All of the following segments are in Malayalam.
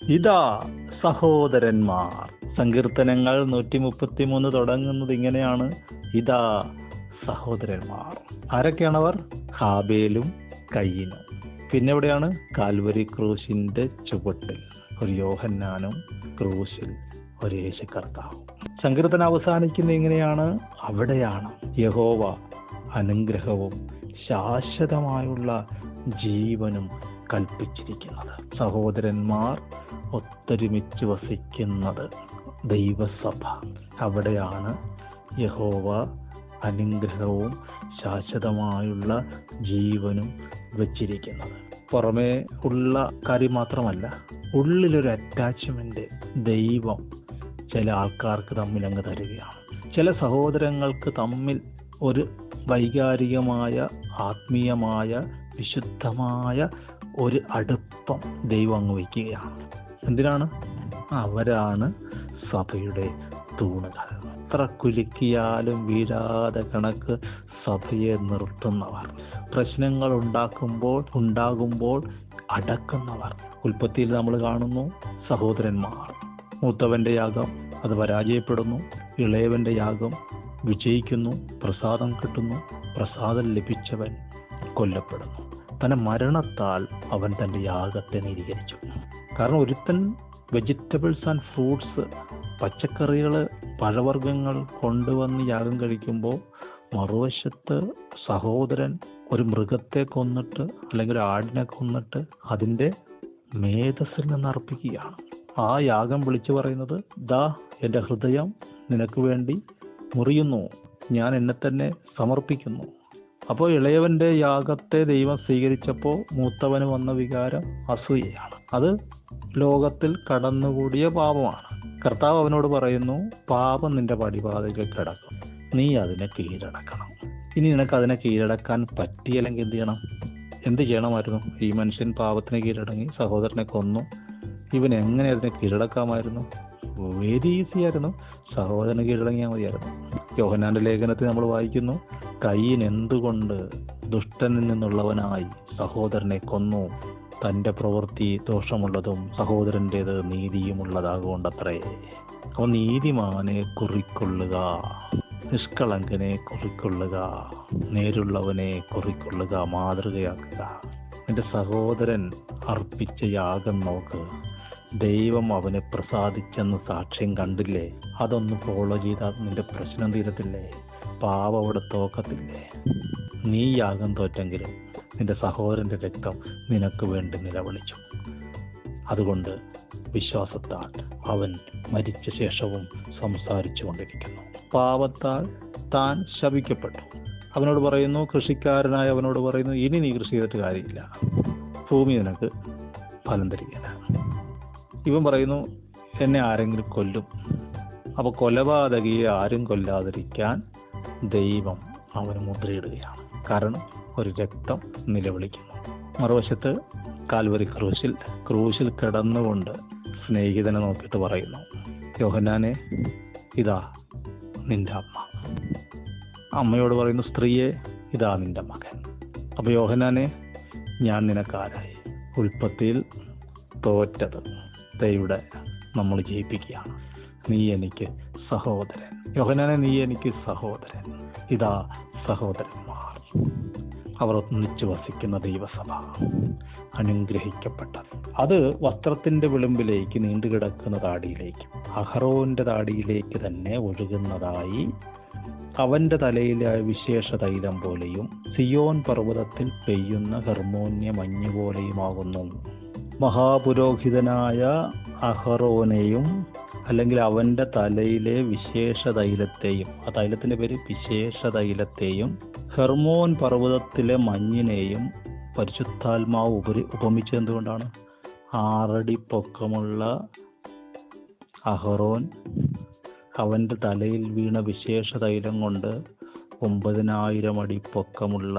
ഇതാ സഹോദരന്മാർ. സങ്കീർത്തനങ്ങൾ 133 തുടങ്ങുന്നത് ഇങ്ങനെയാണ്: ഇതാ സഹോദരന്മാർ. ആരൊക്കെയാണവർ? ഹാബേലും കയീനും. പിന്നെ എവിടെയാണ്? കാൽവരി ക്രൂശിന്റെ ചുവട്ടിൽ ഒരു യോഹന്നാനും ക്രൂശിൽ ഒരു യേശു കർത്താവും. സങ്കീർത്തനം അവസാനിക്കുന്ന ഇങ്ങനെയാണ്: അവിടെയാണ് യഹോവ അനുഗ്രഹവും ശാശ്വതമായുള്ള ജീവനും കൽപ്പിച്ചിരിക്കുന്നത്. സഹോദരന്മാർ ഒത്തൊരുമിച്ച് വസിക്കുന്നത് ദൈവസഭ. അവിടെയാണ് യഹോവ അനുഗ്രഹവും ശാശ്വതമായുള്ള ജീവനും വച്ചിരിക്കുന്നത്. പുറമേ ഉള്ള കാര്യം മാത്രമല്ല, ഉള്ളിലൊരു അറ്റാച്ച്മെന്റ് ദൈവം ചില ആൾക്കാർക്ക് തമ്മിൽ അങ്ങ് തരികയാണ്. ചില സഹോദരങ്ങൾക്ക് തമ്മിൽ ഒരു വൈകാരികമായ, ആത്മീയമായ, വിശുദ്ധമായ ഒരു അടുപ്പം ദൈവം അങ്ങ് വയ്ക്കുകയാണ്. എന്തിനാണ്? അവരാണ് സഭയുടെ തൂണുകൾ. എത്ര കുലുക്കിയാലും വീഴാതെ കണക്ക് സഭയെ നിർത്തുന്നവർ, പ്രശ്നങ്ങൾ ഉണ്ടാകുമ്പോൾ അടക്കുന്നവർ. ഉൽപ്പത്തിയിൽ നമ്മൾ കാണുന്നു സഹോദരന്മാർ. മൂത്തവന്റെ യാഗം അത് പരാജയപ്പെടുന്നു, ഇളയവന്റെ യാഗം വിജയിക്കുന്നു, പ്രസാദം കിട്ടുന്നു. പ്രസാദം ലഭിച്ചവൻ കൊല്ലപ്പെടുന്നു. തന്റെ മരണത്താൽ അവൻ തൻ്റെ യാഗത്തെ നീതീകരിച്ചു. കാരണം ഒരുത്തൻ വെജിറ്റബിൾസ് ആൻഡ് ഫ്രൂട്ട്സ്, പച്ചക്കറികൾ, പഴവർഗ്ഗങ്ങൾ കൊണ്ടുവന്ന് യാഗം കഴിക്കുമ്പോൾ മറുവശത്ത് സഹോദരൻ ഒരു മൃഗത്തെ കൊന്നിട്ട് അല്ലെങ്കിൽ ഒരു ആടിനെ കൊന്നിട്ട് അതിൻ്റെ മേധസ്സിൽ നിന്ന് അർപ്പിക്കുകയാണ്. ആ യാഗം വിളിച്ചു പറയുന്നത്, ദാ എൻ്റെ ഹൃദയം നിനക്ക് വേണ്ടി മുറിയുന്നു, ഞാൻ എന്നെ തന്നെ സമർപ്പിക്കുന്നു. അപ്പോൾ ഇളയവൻ്റെ യാഗത്തെ ദൈവം സ്വീകരിച്ചപ്പോൾ മൂത്തവന് വന്ന വികാരം അസൂയയാണ്. അത് ലോകത്തിൽ കടന്നുകൂടിയ പാപമാണ്. കർത്താവ് അവനോട് പറയുന്നു, പാപം നിന്റെ പടിവാതിൽക്കൽ കിടക്കും, നീ അതിനെ കീഴടക്കണം. ഇനി നിനക്ക് അതിനെ കീഴടക്കാൻ പറ്റിയില്ലെങ്കിൽ എന്ത് ചെയ്യണമായിരുന്നു? ഈ മനുഷ്യൻ പാപത്തിന് കീഴടങ്ങി സഹോദരനെ കൊന്നു. ഇവൻ എങ്ങനെ അതിനെ കീഴടക്കാമായിരുന്നു? വെരി ഈസി ആയിരുന്നു. സഹോദരന് കീഴടങ്ങിയാൽ മതിയായിരുന്നു. യോഹന്നാന്റെ ലേഖനത്തിൽ നമ്മൾ വായിക്കുന്നു, കയീൻ എന്തുകൊണ്ട് ദുഷ്ടനിൽ നിന്നുള്ളവനായി സഹോദരനെ കൊന്നു? തൻ്റെ പ്രവൃത്തി ദോഷമുള്ളതും സഹോദരൻ്റേത് നീതിയുമുള്ളതാകൊണ്ടത്രേ. അവൻ നീതിമാനെ കുറിക്കൊള്ളുക, നിഷ്കളങ്കനെ കുറിക്കൊള്ളുക, നേരുള്ളവനെ കുറിക്കൊള്ളുക, മാതൃകയാക്കുക. നിന്റെ സഹോദരൻ അർപ്പിച്ച യാഗം നോക്ക്, ദൈവം അവനെ പ്രസാദിച്ചെന്ന് സാക്ഷ്യം കണ്ടില്ലേ? അതൊന്ന് ഫോളോ ചെയ്താൽ നിന്റെ പ്രശ്നം തീരത്തില്ലേ? പാവം അവിടെ തോക്കത്തില്ലേ? നീ യാഗം തോറ്റെങ്കിലും നിന്റെ സഹോദരൻ്റെ രക്തം നിനക്ക് വേണ്ടി നിലവിളിച്ചു. അതുകൊണ്ട് വിശ്വാസത്താൽ അവൻ മരിച്ച ശേഷവും സംസാരിച്ചു കൊണ്ടിരിക്കുന്നു. പാപത്താൽ താൻ ശപിക്കപ്പെട്ടു. അവനോട് പറയുന്നു, കൃഷിക്കാരനായ അവനോട് പറയുന്നു, ഇനി നീ കൃഷി ചെയ്തിട്ട് കാര്യമില്ല, ഭൂമി നിനക്ക് ഫലം തരികയില്ല. ഇവൻ പറയുന്നു, എന്നെ ആരെങ്കിലും കൊല്ലും. അപ്പോൾ കൊലപാതകിയെ ആരും കൊല്ലാതിരിക്കാൻ ദൈവം അവന് മുദ്രയിടുകയാണ്. കാരണം ഒരു രക്തം നിലവിളിക്കുന്നു. മറുവശത്ത് കാൽവരി ക്രൂശിൽ കിടന്നുകൊണ്ട് സ്നേഹിതനെ നോക്കിയിട്ട് പറയുന്നു, യോഹന്നാനെ, ഇതാ നിന്റെ അമ്മ. അമ്മയോട് പറയുന്നു, സ്ത്രീയെ, ഇതാ നിന്റെ മകൻ. അപ്പോൾ യോഹന്നാനെ, ഞാൻ നിനക്കാരായി? ഉൽപ്പത്തിയിൽ തോറ്റത് ദൈവയുടെ നമ്മൾ ജയിപ്പിക്കുകയാണ്. നീ എനിക്ക് സഹോദരൻ. യോഹന്നാനെ, നീ എനിക്ക് സഹോദരൻ. ഇതാ സഹോദരന്മാർ. അവർ ഒന്നിച്ച് വസിക്കുന്ന ദൈവസഭ അനുഗ്രഹിക്കപ്പെട്ടത്. അത് വസ്ത്രത്തിൻ്റെ വിളിമ്പിലേക്ക് നീണ്ടുകിടക്കുന്ന താടിയിലേക്ക്, അഹറോന്റെ താടിയിലേക്ക് തന്നെ ഒഴുകുന്നതായി അവൻ്റെ തലയിലെ വിശേഷ തൈലം പോലെയും സിയോൻ പർവ്വതത്തിൽ പെയ്യുന്ന ഹെർമോന്യ മഞ്ഞ് പോലെയുമാകുന്നു. മഹാപുരോഹിതനായ അഹറോനെയും അല്ലെങ്കിൽ അവൻ്റെ തലയിലെ വിശേഷ തൈലത്തെയും, ആ തൈലത്തിൻ്റെ പേര് വിശേഷ തൈലത്തെയും, ഹെർമോൻ പർവ്വതത്തിലെ മഞ്ഞിനെയും പരിശുദ്ധാത്മാവ് ഉപമിച്ചത് എന്തുകൊണ്ടാണ്? 6 അടി പൊക്കമുള്ള അഹറോൻ അവൻ്റെ തലയിൽ വീണ വിശേഷ തൈലം കൊണ്ട് 9000 അടി പൊക്കമുള്ള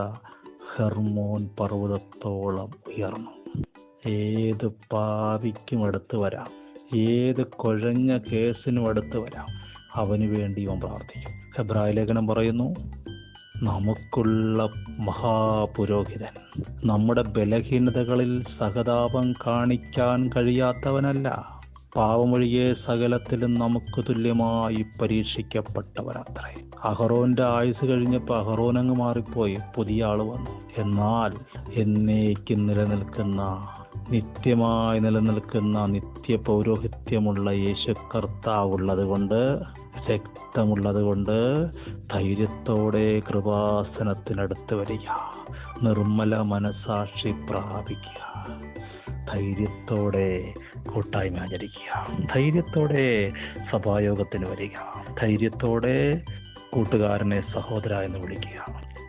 ഹെർമോൻ പർവ്വതത്തോളം ഉയർന്നു. ഏത് പാപിക്കും അടുത്ത് വരാം, ഏത് കുഴഞ്ഞ കേസിനും അടുത്ത് വരാം. അവന് വേണ്ടി അവൻ പ്രാർത്ഥിക്കും. ഹെബ്രായ ലേഖനം പറയുന്നു, നമുക്കുള്ള മഹാപുരോഹിതൻ നമ്മുടെ ബലഹീനതകളിൽ സഹതാപം കാണിക്കാൻ കഴിയാത്തവനല്ല. പാവമൊഴികെ സകലത്തിലും നമുക്ക് തുല്യമായി പരീക്ഷിക്കപ്പെട്ടവനത്രേ. അഹറോന്റെ ആയുസ് കഴിഞ്ഞപ്പോൾ അഹറോനങ്ങ് മാറിപ്പോയി, പുതിയ ആള് വന്നു. എന്നാൽ എന്നേക്കും നിത്യമായി നിലനിൽക്കുന്ന നിത്യ പൗരോഹിത്യമുള്ള യേശു കർത്താവുള്ളത് കൊണ്ട്, രക്തമുള്ളത് കൊണ്ട് ധൈര്യത്തോടെ കൃപാസനത്തിനടുത്ത് വരിക, നിർമ്മല മനസാക്ഷി പ്രാപിക്കുക, ധൈര്യത്തോടെ കൂട്ടായ്മ ആചരിക്കുക, ധൈര്യത്തോടെ സഭായോഗത്തിന് വരിക, ധൈര്യത്തോടെ കൂട്ടുകാരനെ സഹോദര എന്ന് വിളിക്കുക.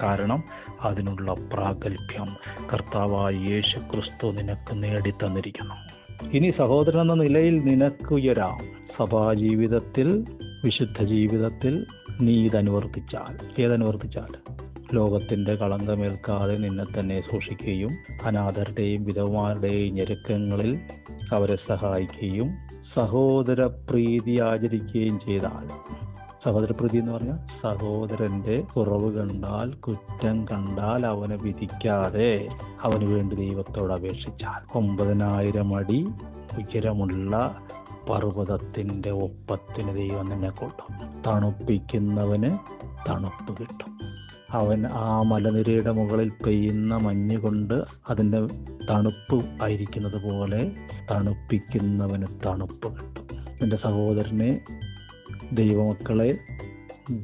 കാരണം അതിനുള്ള പ്രാഗൽഭ്യം കർത്താവായ യേശു ക്രിസ്തു നിനക്ക് നേടിത്തന്നിരിക്കുന്നു. ഇനി സഹോദരൻ എന്ന നിലയിൽ നിനക്ക് ഉയരാം. സഭാജീവിതത്തിൽ, വിശുദ്ധ ജീവിതത്തിൽ നീ ഏതനുവർത്തിച്ചാൽ ലോകത്തിൻ്റെ കളങ്കമേൽക്കാതെ നിന്നെ തന്നെ സൂക്ഷിക്കുകയും അനാഥരുടെയും വിധവമാരുടെയും ഞെരുക്കങ്ങളിൽ അവരെ സഹായിക്കുകയും സഹോദര പ്രീതി ആചരിക്കുകയും ചെയ്താൽ, സഹോദരപ്രീതി എന്ന് പറഞ്ഞാൽ സഹോദരൻ്റെ കുറവ് കണ്ടാൽ, കുറ്റം കണ്ടാൽ അവനെ വിധിക്കാതെ അവന് വേണ്ടി ദൈവത്തോട് അപേക്ഷിച്ചാൽ 9000 അടി ഉയരമുള്ള പർവ്വതത്തിൻ്റെ ഒപ്പത്തിന് ദൈവം നിന്നെ കൊള്ളും. തണുപ്പിക്കുന്നവന് തണുപ്പ് കിട്ടും. അവൻ ആ മലനിരയുടെ മുകളിൽ പെയ്യുന്ന മഞ്ഞ് കൊണ്ട് അതിൻ്റെ തണുപ്പ് ആയിരിക്കുന്നത് പോലെ തണുപ്പിക്കുന്നവന് തണുപ്പ് കിട്ടും. നിൻ്റെ സഹോദരനെ, ദൈവമക്കളെ,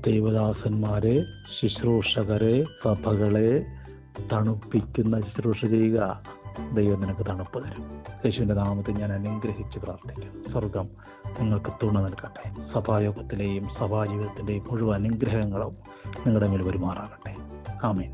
ദൈവദാസന്മാരെ, ശുശ്രൂഷകരെ, സഭകളെ തണുപ്പിക്കുന്ന ശുശ്രൂഷ ചെയ്യുക. ദൈവം നിനക്ക് തണുപ്പ് തരും. യേശുവിൻ്റെ നാമത്തിൽ ഞാൻ അനുഗ്രഹിച്ച് പ്രാർത്ഥിക്കും. സ്വർഗം നിങ്ങൾക്ക് തുണ നൽകട്ടെ. സഭായോഗത്തിലെയും സഭാജീവിതത്തിൻ്റെയും മുഴുവൻ അനുഗ്രഹങ്ങളും നിങ്ങളുടെ മേൽ പെരുമാറാകട്ടെ. ആമേൻ.